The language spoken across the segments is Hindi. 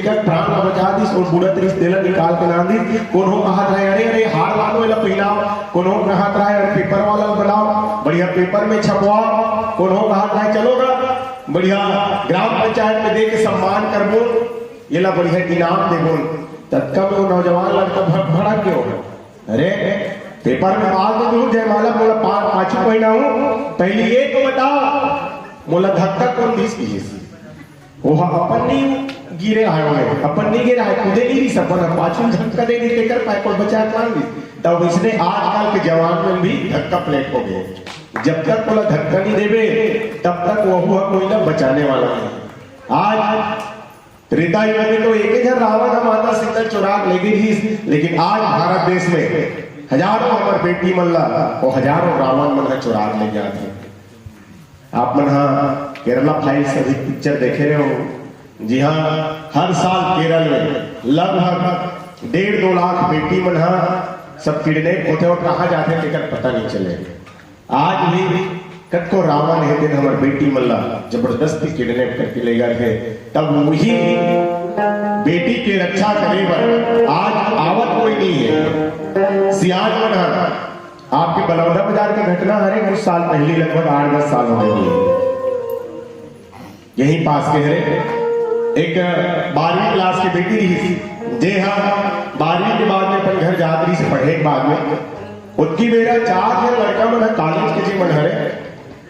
लेकर प्राण बचा दी और बुढ़त रिस देला निकाल के ना दी। कोनो कहा था अरे अरे हार वालों ला पहनाओ, कोनो कहा था अरे पेपर वाला बनाओ, बढ़िया पेपर में छपवाओ, कोनो कहा था चलो ना बढ़िया ग्राम पंचायत में दे के सम्मान करबो, ये ला बढ़िया इनाम देबो। तत्का में वो नौजवान लड़का भड़ा क्यों, अरे पेपर में बात में दूर जयमाला मोला पांचू महीना हूँ, पहले ये तो बताओ मोला धक्का कौन दिस की वो अपन नहीं गिरे आए हुए, अपन नहीं गिरा है, खुदे नहीं दिस अपन पांचू धक्का दे दी कर पाए कोई बचा मान दी। तब इसने आजकल के जवान में भी धक्का प्लेट हो गए, जब तक बोला धक्का नहीं देवे तब तक वो हुआ कोई ना बचाने वाला नहीं। आज त्रेता युग में तो एक ही रावण माता सीता चुरा ले गई थी, लेकिन आज भारत देश में हजारों हमार बेटी मन ला और हजारों रावण मन चुरा ले गया थे। आप मन हाँ केरला फाइल्स अभी पिक्चर देखे रहे हो, जी हाँ हर साल केरल में लगभग 1.5-2 लाख बेटी मन हाँ सब किडनैप होते और कहाँ जाते लेकर पता नहीं चले। आज भी कद को रावण है दिन हमारे बेटी मल्ला जबरदस्ती किडनैप करके ले गए थे, तब वही बेटी की रक्षा करे पर आज आवत कोई नहीं है। सियाज मन आपके बलौदा बाजार की घटना हरे कुछ साल पहले लगभग 8-10 साल हो गए, यही पास के हरे एक 12वीं क्लास की बेटी रही जे हाँ 12वीं के बाद में अपन घर जादरी से पढ़े के बाद में उसकी मेरा 4 लड़का मन कॉलेज के जी मन हरे,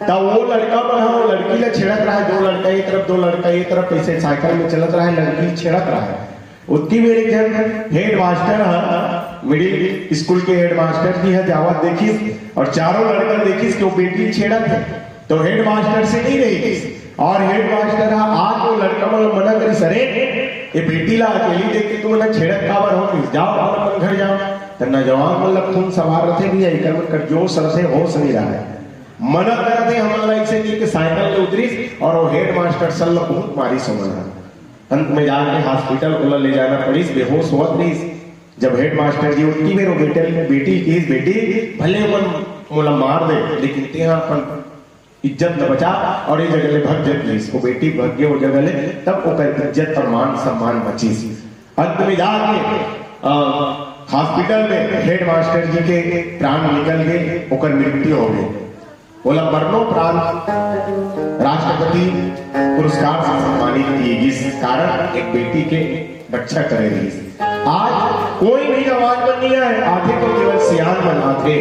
तब वो लड़का मन वो लड़की ला छिड़क रहा है, 2 लड़का एक तरफ 2 लड़का एक तरफ ऐसे साइकिल में चलत रहा है, लड़की छिड़क रहा है। उसकी मेरे जन हेड मास्टर है, मिडिल स्कूल के हेड मास्टर भी है, जावत देखिस और चारों लड़का देखिस कि वो बेटी छेड़त है, तो हेड मास्टर से नहीं रही और हेड मास्टर आज वो लड़का मन मना करी सरे ये बेटी ला अकेली देख के तुम ना छेड़त काबर हो, जाओ अपन घर जाओ। तो नौजवान मतलब खून सवार रहे भी है कर जो सर से होश नहीं रहा है, मना करते हमारा ऐसे नहीं कि साइकिल में उतरी और वो हेड मास्टर सल बहुत मारी समझा, अंत में जाके हॉस्पिटल को ले जाना पड़ी, बेहोश हुआ नहीं। जब हेड मास्टर जी उनकी मेरे बेटी की बेटी भले मन मोला मार दे लेकिन तेहा अपन इज्जत न बचा और ये जगह ले भग जाती इसको बेटी भग गए वो जगह ले, तब वो इज्जत और मान सम्मान बची। अंत में जाके हॉस्पिटल में हेड मास्टर जी के प्राण निकल गए, ओकर मृत्यु हो गई। बोला मरणोपरांत राष्ट्रपति पुरस्कार से सम्मानित किए इस कारण एक बेटी के रक्षा करेगी। आज कोई नहीं आवाज बननी है, आधे तो केवल सियान बनाते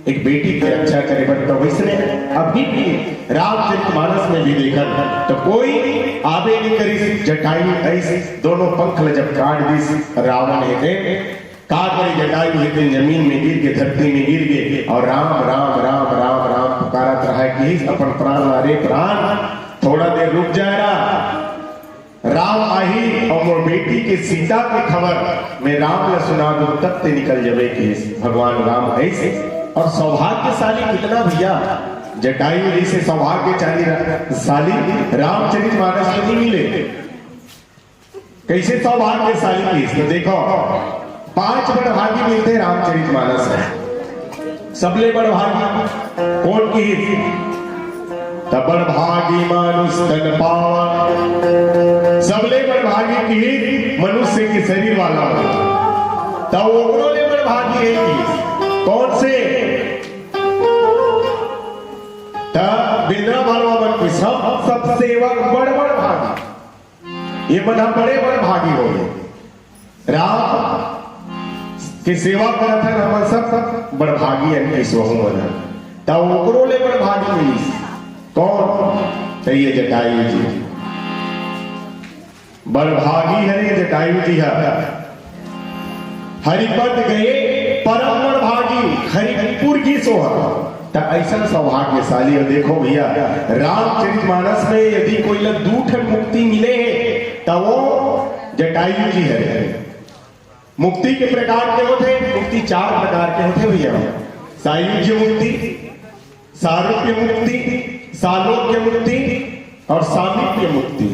एक बेटी की रक्षा करे, तो इसने अभी भी रामचरितमानस में भी देखा तो कोई आबे नहीं करी जटायु ऐसे दोनों पंख जब काट दी रावण है का करे जटायु है जमीन में गिर के धरती में गिर गए और राम राम राम राम राम पुकारत रहा कि अपन प्राण अरे प्राण थोड़ा देर रुक जाएगा। राम आई और मोर बेटी के सीता की खबर मैं राम ने सुना दो तब ते निकल जावे कि भगवान राम ऐसे। और सौभाग्यशाली कितना भैया जटायु जैसे सौभाग्यशाली रामचरितमानस में नहीं मिले, कैसे सौभाग्यशाली की तो देखो 5 बड़भागी मिलते रामचरितमानस है, सबले बड़भागी कौन की बड़भागी मानुष तन पावन, सबले बड़भागी की मनुष्य के शरीर वाला तो ओकरो ले बड़भागी है की कौन से बिना भगवान की सब सेवक बड़ भागी, ये बड़ा बड़े बड़ भागी हो गए। राम की सेवा करत है हम सब बड़ भागी है तब ओकरो ले बड़ भागी मिली कौन चाहिए जटायु जी, बड़ भागी है जटायु जी है। हरिपद गए परम बड़ भागी हरिपुर की सोहा, तो ऐसा सौभाग्यशाली है। देखो भैया रामचरितमानस में यदि कोई लग दूठ मुक्ति मिले तो वो जटायु जी है। मुक्ति के प्रकार के होते, मुक्ति 4 प्रकार के होते भैया, सायुज्य मुक्ति, सारूप्य मुक्ति, सालोक्य मुक्ति और सामीप्य मुक्ति।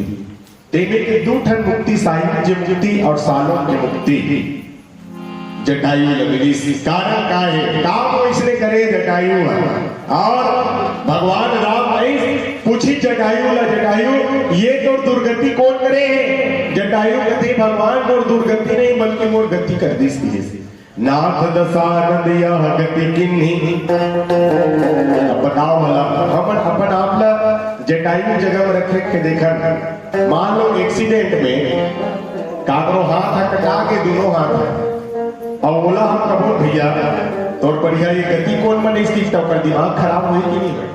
देने के दूठ मुक्ति सायुज्य मुक्ति और सालोक्य मुक्ति जटायु लगली। कारण का है काम इसने करे जटायु और भगवान राम पूछी जटायु ला जटायु ये तो दुर्गति कौन करे जटायु कथे भगवान मोर दुर्गति नहीं बल्कि मोर गति कर दी सी नाथ दसानंद यह गति किन्ही। अब बताओ भला हम अपन आपला जटायु जगह में रखे के देखा, मान लो एक्सीडेंट में कागरो हाथ कटा के दोनों हाथ और बोला हम कबूल भैया तोर बढ़िया ये गति कौन मन इसकी तो कर दिमाग खराब हुई कि नहीं हुई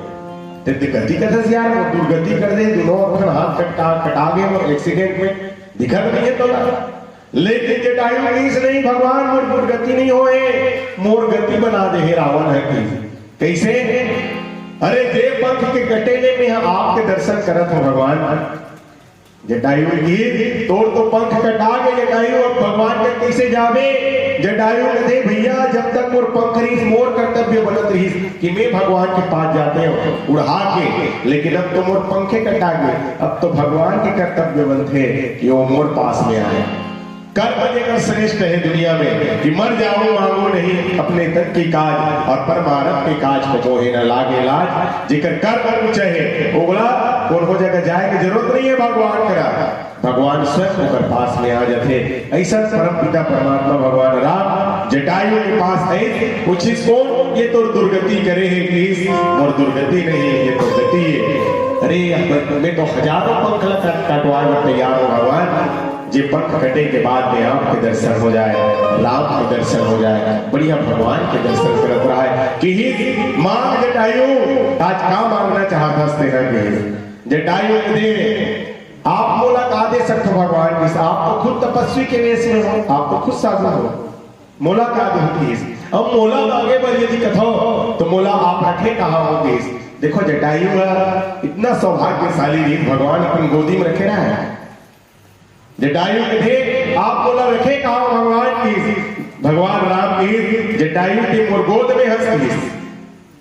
ते गति कथा से यार वो दुर्गति कर दे दोनों अपन हाथ कटा गए वो एक्सीडेंट में दिखत नहीं है तो ना। लेकिन जटायु नहीं भगवान मोर दुर्गति नहीं होए मोर गति बना दे रावण है कि कैसे अरे देव पंथ के कटेले में हम आपके दर्शन करत हो भगवान जटायु की तोड़ तो पंख कटा के जटायु अब भगवान के कैसे जावे। जटायु कहते भैया जब तक मोर पंख रही मोर कर्तव्य बनत रही कि मैं भगवान के पास जाते हो उड़ा के, लेकिन अब तो मोर पंखे कटा गए अब तो भगवान के कर्तव्य बनते कि वो मोर पास में आए। कर्म देकर श्रेष्ठ है दुनिया में कि मर जाओ मांगो नहीं अपने तन की काज और परमारथ के काज को कोहे न लागे लाज जेकर कर्म ऊंचा है ओगला कौन हो जगह जाए की जरूरत नहीं है भगवान करा भगवान स्वयं होकर पास में आ जाते। ऐसा परम पिता परमात्मा भगवान राम जटायु के पास है पूछी कौन ये तो दुर्गति करे है प्लीज और दुर्गति नहीं है ये तो गति है। अरे मैं तो हजारों पंख कटवाए में तैयार हो भगवान जे पंख कटे के बाद में आपके दर्शन हो जाए राम के दर्शन हो जाए बढ़िया भगवान के दर्शन करत रहा है कि मांग जटायु आज का मांगना चाहता जटायु दे आप मोला का दे सकते भगवान की आप तो खुद तपस्वी के वेश में हो आप तो खुद साधु हो मोला का दे अब मोला आगे बढ़ यदि कथो तो मोला आप रखे कहा हो देश। देखो जटायु इतना सौभाग्यशाली रीत भगवान अपन गोदी में रखे रहा है। जटायु थे आप बोला रखे कहा भगवान की भगवान राम की जटायु के मोर गोद में हंस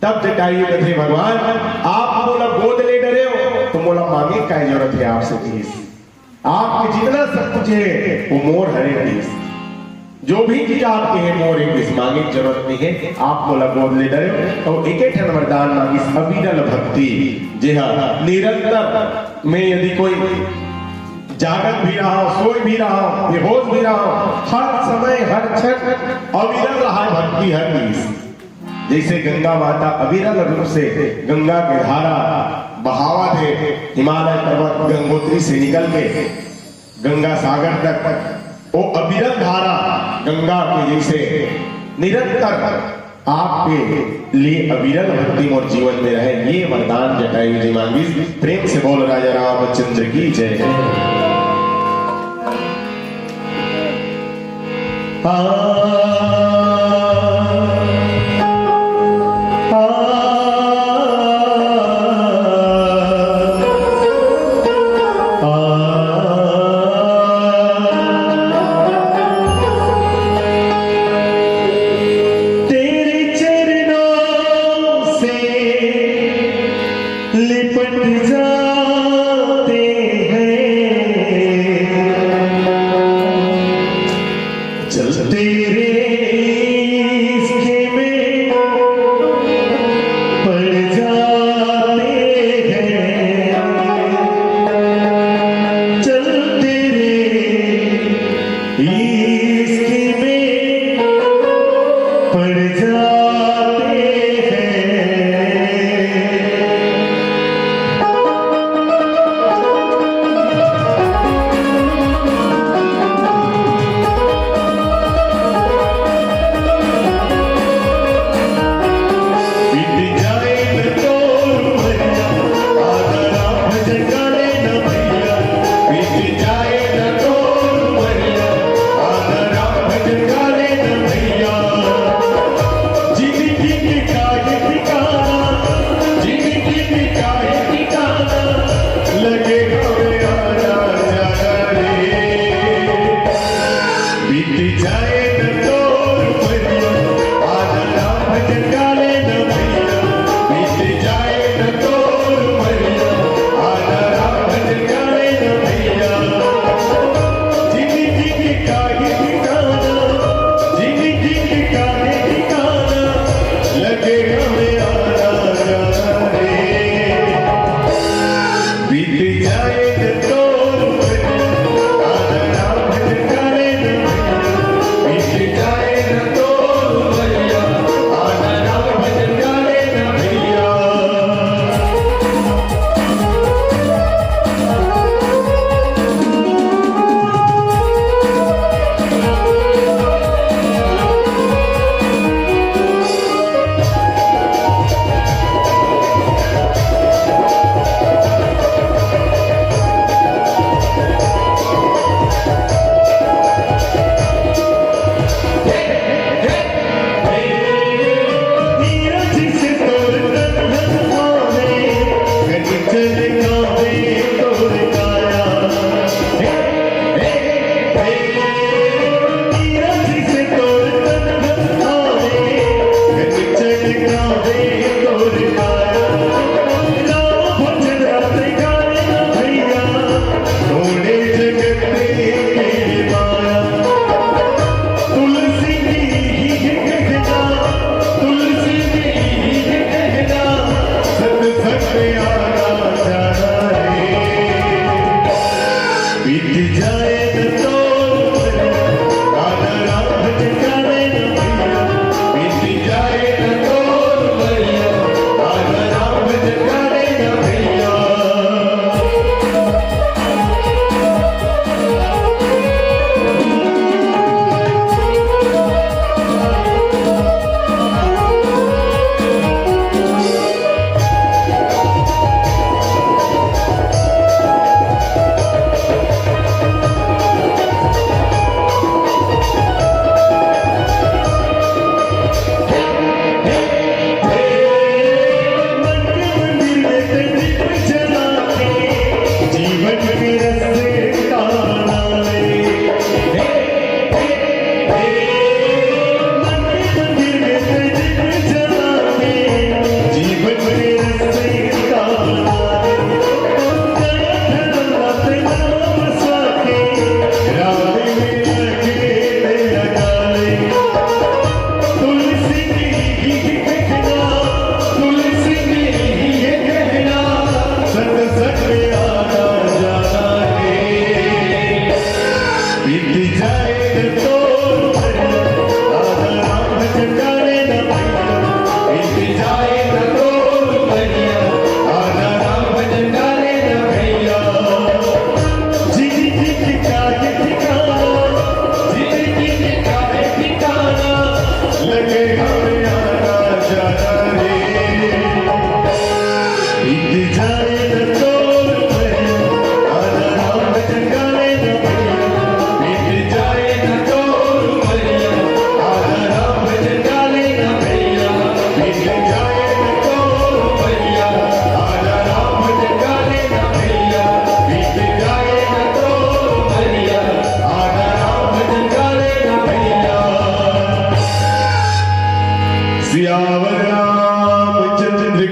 तब जटायु थे भगवान आप बोला गोद ले डरे हो तो मोला मांगे का जरूरत है आपसे चीज आपके जितना सब कुछ है वो मोर हरे चीज जो भी चीज आपके है मोर एक मांगे की जरूरत नहीं है आप बोला गोद ले डरे तो एक ठन वरदान मांगी अविरल भक्ति जी हाँ निरंतर में यदि कोई जागत भी रहा हो सोई भी रहा हो बेहोश भी रहा हो हर समय हर क्षण अविरल रहा भक्ति हर चीज जैसे गंगा माता अविरल रूप से गंगा के धारा बहावा थे हिमालय पर्वत गंगोत्री से निकल के गंगा सागर तक वो अविरल धारा गंगा के जैसे निरंतर आपके लिए अविरल भक्ति और जीवन में रहे ये वरदान जटायु जी मांगी। प्रेम से बोल राजा रामचंद्र की जय। तेरे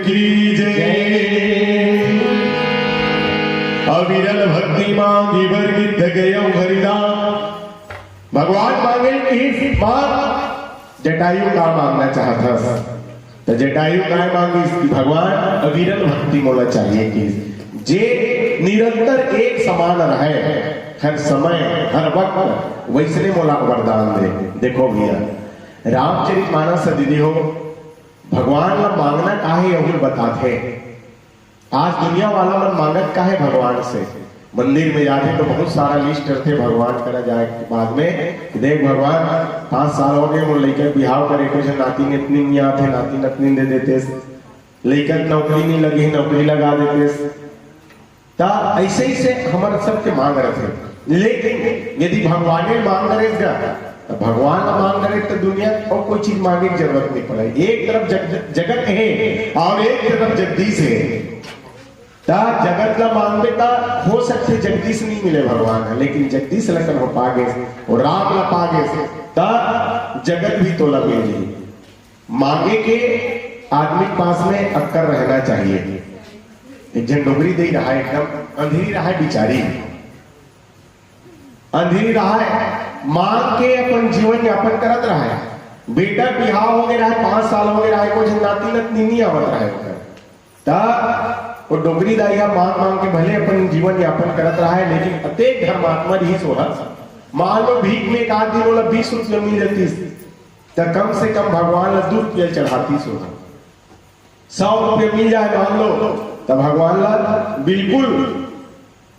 की जय। अविरल भक्ति मांगी वर्गित गयो हरिदास। भगवान मांगे कि मां जटायु का मांगना चाहता तो जटायु का मांगी भगवान अविरल भक्ति मोला चाहिए कि जे निरंतर एक समान रहे हर समय हर वक्त वैसने मोला वरदान दे। देखो भैया रामचरितमानस दीदी हो भगवान ला मांगना काहे अहुल बताते। आज दुनिया वाला मन मांगत काहे भगवान से। मंदिर में जाते तो बहुत सारा लिस्ट करते भगवान करा जाए के बाद में देख भगवान 5 साल हो गए मोर लइका बिहाव करे कुछ नाती नतनी नहीं आते नाती नतनी दे देते लइका नौकरी नहीं लगी नौकरी लगा देते ता ऐसे ही से हमारे सबके मांग रहे थे। लेकिन यदि भगवान ने मांग करेगा तो भगवान का मांग करे तो दुनिया और कोई चीज मांगने की जरूरत नहीं पड़े। एक तरफ जगत है और एक तरफ जगदीश है ता जगत ला मांगते ता हो सकते जगदीश नहीं मिले भगवान है लेकिन जगदीश लखन हो पागे और राम ला पागे ता जगत भी तोला मिली। मांगे के आदमी पास में अक्कर रहना चाहिए। एक जन डोगरी दे रहा है एकदम अंधेरी रहा है बिचारी अंधेरी रहा है मांग के अपन जीवन यापन करत रहा है। बेटा बिहाव हो गया है 5 साल हो गया है कुछ नाती नतनी नहीं आवत रहा है ता वो डोगरी दाइया मांग मांग के भले अपन जीवन यापन करत रहा है लेकिन अतेक धर्मात्मा ही सोहा मान लो भीख में एक आदमी बोला 20 रुपये मिल जाती तो कम से कम भगवान ला 2 रुपये चढ़ाती सोहा 100 रुपये मिल जाए मान लो तो भगवान ला बिल्कुल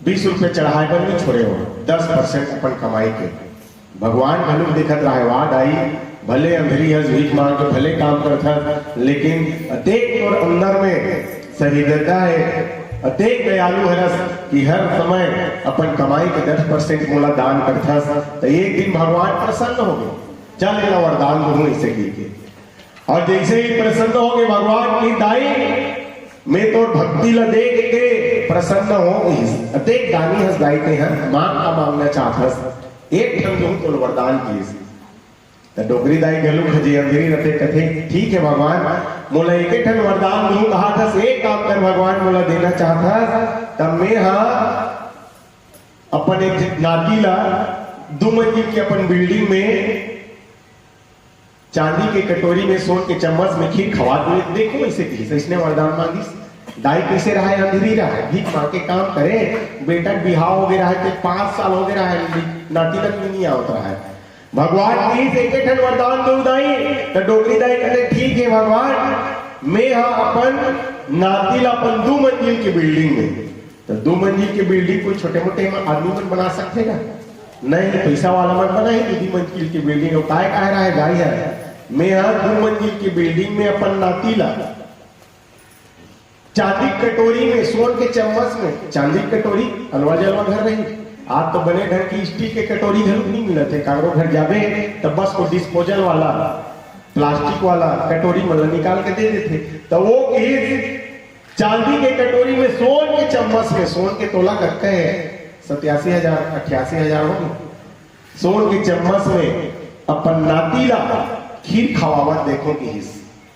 20 रुपये चढ़ाए पर भी छोड़े हो 10% अपन कमाई के भगवान भले दिखत रहा है वाद आई भले अंधेरी हज भीख मांग के भले काम करता लेकिन अतेक और अंदर में सहिष्णुता है अतेक दयालु है कि हर समय अपन कमाई के 10% मोला दान करता तो एक दिन भगवान प्रसन्न हो गए चल मेरा वरदान दूं इसे की और जैसे ही प्रसन्न हो गए भगवान की दाई मैं तो भक्ति ला देख के प्रसन्न हो अतेक दानी हंस दाई के हैं मांग का मांगना चाहता एक ठन दूं तो वरदान की तो डोगरी दाई गलू खजी अंधेरी रते कथे ठीक है भगवान मोला एक ठन वरदान दूं कहा था एक काम कर भगवान मोला देना चाहता तब मैं अपन एक नाती ला 2 मंजिल के अपन बिल्डिंग में चांदी के कटोरी में सोन के चम्मच में खीर खवा दे। देखो ऐसे इसने वरदान मांगी दाई कैसे रहा है अंधेरी रहा है भीख मांग के काम करे बेटा बिहाव हो गया है 5 साल हो गया है नाती तक नहीं आवत रहा है भगवान प्लीज एक ठन वरदान दो दाई तो डोगरी दाई कहते ठीक है भगवान मैं अपन नाती ला अपन 2 मंजिल की बिल्डिंग में तो 2 मंजिल की बिल्डिंग कोई छोटे मोटे आदमी मन बना सकते का नहीं पैसा वाला मन बना ही 2 मंजिल की बिल्डिंग और काय कह रहा है गाय है मैं 2 मंजिल की बिल्डिंग में अपन नाती ला चांदी कटोरी में सोन के चम्मच में चांदी कटोरी हलवा जलवा घर रही आज तो बने घर की स्टील के कटोरी घर नहीं मिलते कागरो घर जावे तब बस को डिस्पोजल वाला प्लास्टिक वाला कटोरी मतलब निकाल के दे देते तो वो चांदी के कटोरी में सोन के चम्मच में सोन के तोला करते हैं 87,000 88,000 हो सोन के चम्मच में अपन नाती ला खीर खवावत देखो कि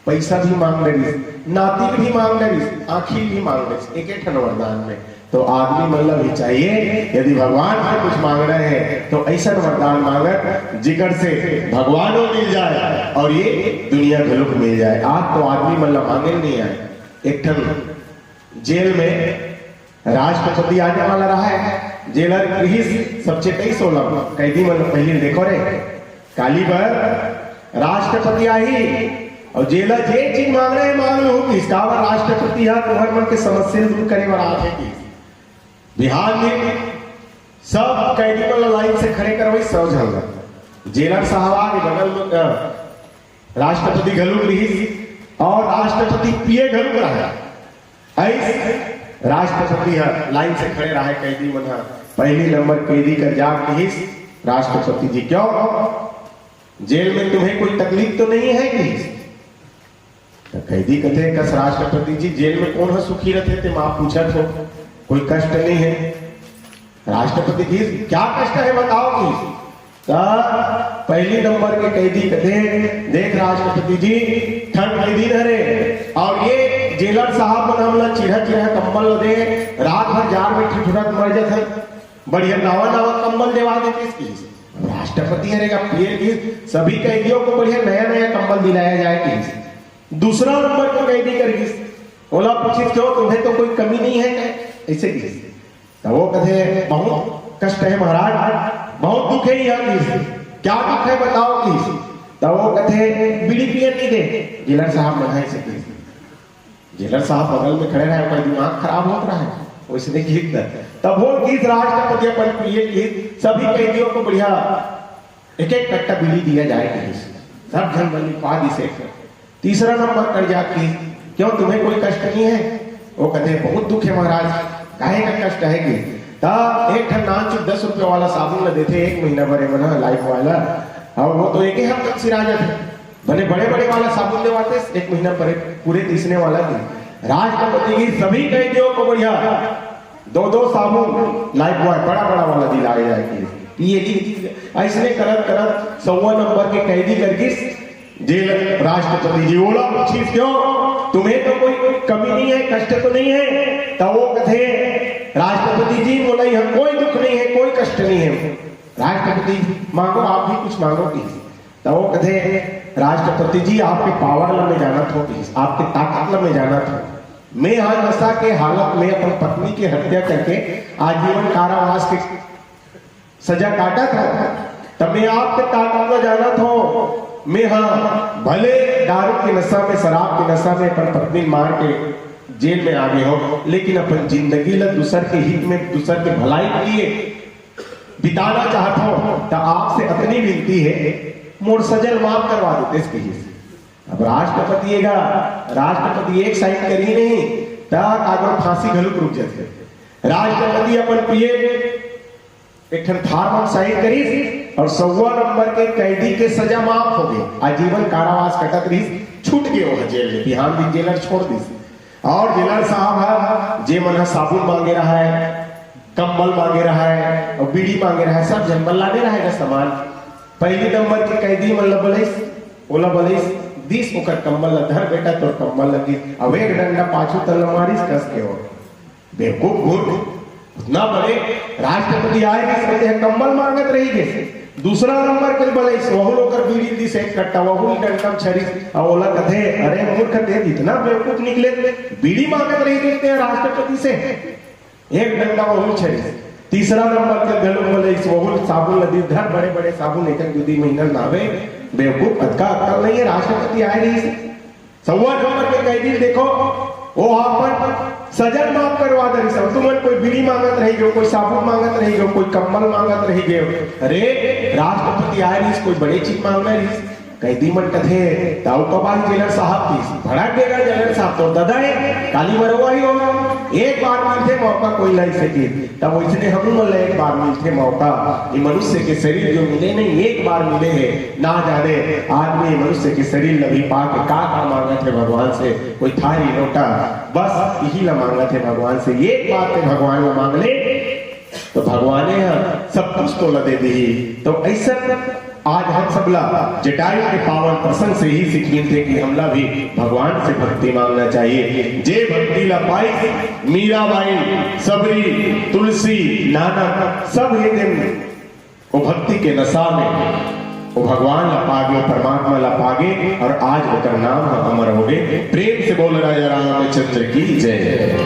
पैसा भी मांग रही नाती भी मांग रही आखिर भी मांग रही एक ठन वरदान में तो आदमी मतलब भी चाहिए यदि भगवान से कुछ मांग रहे हैं तो ऐसा वरदान मांगत जिगर से भगवान मिल जाए और ये दुनिया भलुक मिल जाए। आज तो आदमी मतलब मांगे नहीं आए। एक ठन जेल में राष्ट्रपति आने वाला रहा है जेलर सब 23-16 कैदी मतलब पहले देखो रे काली पर राष्ट्रपति आई और जेलर जे चीज मांग रहे हैं मांग लो इसका राष्ट्रपति है तुम्हारे मन के समस्या दूर करे वाला है कि बिहार में सब कैदी को लाइन से खड़े करवाई सब झलगा जेलर साहबा के बगल में राष्ट्रपति घलू रही और राष्ट्रपति पिए घलू रहा ऐसे राष्ट्रपति लाइन से खड़े रहा कैदी मन पहली नंबर कैदी का जाग रही राष्ट्रपति जी क्यों जेल में तुम्हें कोई तकलीफ तो नहीं है कि तो कैदी कहते कस राष्ट्रपति जी जेल में कौन है सुखी रहते थे मां पूछा तो कोई कष्ट नहीं है राष्ट्रपति जी क्या कष्ट है बताओ कि पहली नंबर के कैदी कहते देख राष्ट्रपति जी ठंड के दिन है और ये जेलर साहब मन हमला चिढ़ा चिढ़ा कंबल दे, रात भर जार में ठिठुरत मर जाते, बढ़िया नवा नवा कंबल देवा देते इसकी। राष्ट्रपति रहेगा पीएम की सभी कैदियों को बढ़िया नया नया कंबल दिलाया जाए। दूसरा नंबर को कैदी करगी बोला पूछी क्यों तुम्हें तो कोई कमी नहीं है ऐसे की। तो वो कहते बहुत कष्ट है महाराज, बहुत दुख है यहाँ की। क्या दुख है बताओ की। तो वो कहते बीड़ी पिए नहीं दे। जेलर साहब मनाए से जेलर साहब बगल में खड़े रहे, कोई दिमाग खराब हो रहा है उसने गीत तब वो गीत राष्ट्रपति अपन प्रिय गीत सभी कैदियों को बढ़िया एक एक कट्टा बीड़ी दिया जाएगा सब जन बल्ली पादी से। तीसरा नंबर कर जाती क्यों तुम्हें कोई कष्ट नहीं है। वो कहते बहुत दुख है महाराज, काहे का कष्ट है कि एक ठन नाच 10 रुपये वाला साबुन ल देते 1 महीना भरे बना लाइफ वाला, और वो तो एक ही हफ्ते सिरा जाते बने बड़े बड़े वाला साबुन लेवाते 1 महीना भरे पूरे तीसने वाला थी। राष्ट्रपति की सभी कैदियों को बढ़िया 2-2 साबुन लाइफ बॉय बड़ा बड़ा वाला दिलाए जाएगी। ये ऐसने करत करत 100 नंबर के कैदी करके जेल राष्ट्रपति जी बोला पूछी क्यों तुम्हें तो कोई कमी नहीं है, कष्ट तो नहीं है। तो वो कहते राष्ट्रपति जी बोला हम कोई दुख नहीं है, कोई कष्ट नहीं है। राष्ट्रपति मांगो आप भी कुछ मांगो की। तो वो कहते राष्ट्रपति जी आपके पावर में जाना था, आपके ताकत में जाना था। मैं आज नशा के हालत में अपनी पत्नी की हत्या करके आजीवन कारावास की सजा काटा था, तब मैं आपके ताकत में जाना था। मैं हाँ भले दारू की नशा में शराब की नशा में अपन पत्नी मार के जेल में आ गए हो, लेकिन अपन जिंदगी ला दूसर के हित में दूसर के भलाई के लिए बिताना चाहता हूं। तो आपसे इतनी विनती है मोर सजल माफ करवा देते इसके ही। अब राष्ट्रपति एक साइन करी नहीं तक फांसी घलुक रुक जाते। राष्ट्रपति अपन प्रिय एक फार्म साइन करी और 100 नंबर के कैदी के सजा माफ हो गई, आजीवन कारावास कटत रही, छूट गए वो जेल में। बिहान दिन जेलर छोड़ दी और जेलर साहब जे मन साबुन मांगे रहा है, कंबल मांगे रहा है और बीड़ी मांगे रहा है, सब जनबल लाने रहेगा सामान। पहली नंबर के कैदी मन बोला बोलिस 20 ओकर कंबल धर बेटा तो कंबल लगी, अब एक डंडा पाछू तल मारिस कस के हो बेवकूफ घूट। उतना बड़े राष्ट्रपति आए कहते हैं कंबल मांगत रही गए। दूसरा नंबर के बोले वहु लोकर बीड़ी दी से कट्टा वहु डंडम छरी और ओला कहते अरे मूर्ख ते इतना बेवकूफ निकले, बीड़ी मांगत रही देते हैं राष्ट्रपति से, एक डंडा वहु छरी। तीसरा नंबर के गलो बोले वहु साबुन नदी धर बड़े बड़े साबुन एक दूधी महीना नावे बेवकूफ अक्का अक्कल नहीं है। राष्ट्रपति आए रही 100 नंबर के कैदी देखो वो अपन सजन माफ करवा दे सब। तुमन कोई बीड़ी मांगत रही गयो, कोई साबुन मांगत रही गयो, कोई कंबल मांगत रही गयो। अरे राष्ट्रपति आए रही कोई बड़ी चीज मांगना रही कैदी मन कथे ताऊ कबाल जेलर साहब की भड़क देगा जेलर साहब तो दादा है काली मरवा ही होगा। एक बार मिलते मौका कोई लाई सके तब इसने हम एक बार मिलते मौका। ये मनुष्य के शरीर जो मिले नहीं एक बार मिले हैं, ना जाने आदमी मनुष्य के शरीर लभी पा के का मांगा थे भगवान से, कोई थारी नोटा बस यही ला मांगा थे भगवान से। एक बात है भगवान ला मांग ले तो भगवान ने सब कुछ तो ल दे दी। तो ऐसा आज हम सबला जटायु के पावन प्रसंग से ही सीखी थे कि हमला भी भगवान से भक्ति मांगना चाहिए। जे भक्ति ला पाई मीराबाई सबरी तुलसी नानक सब ये दिन वो भक्ति के नशा में वो भगवान ला पागे, परमात्मा ला पागे और आज होकर नाम अमर हो गए। प्रेम से बोल राजा रामचंद्र की जय।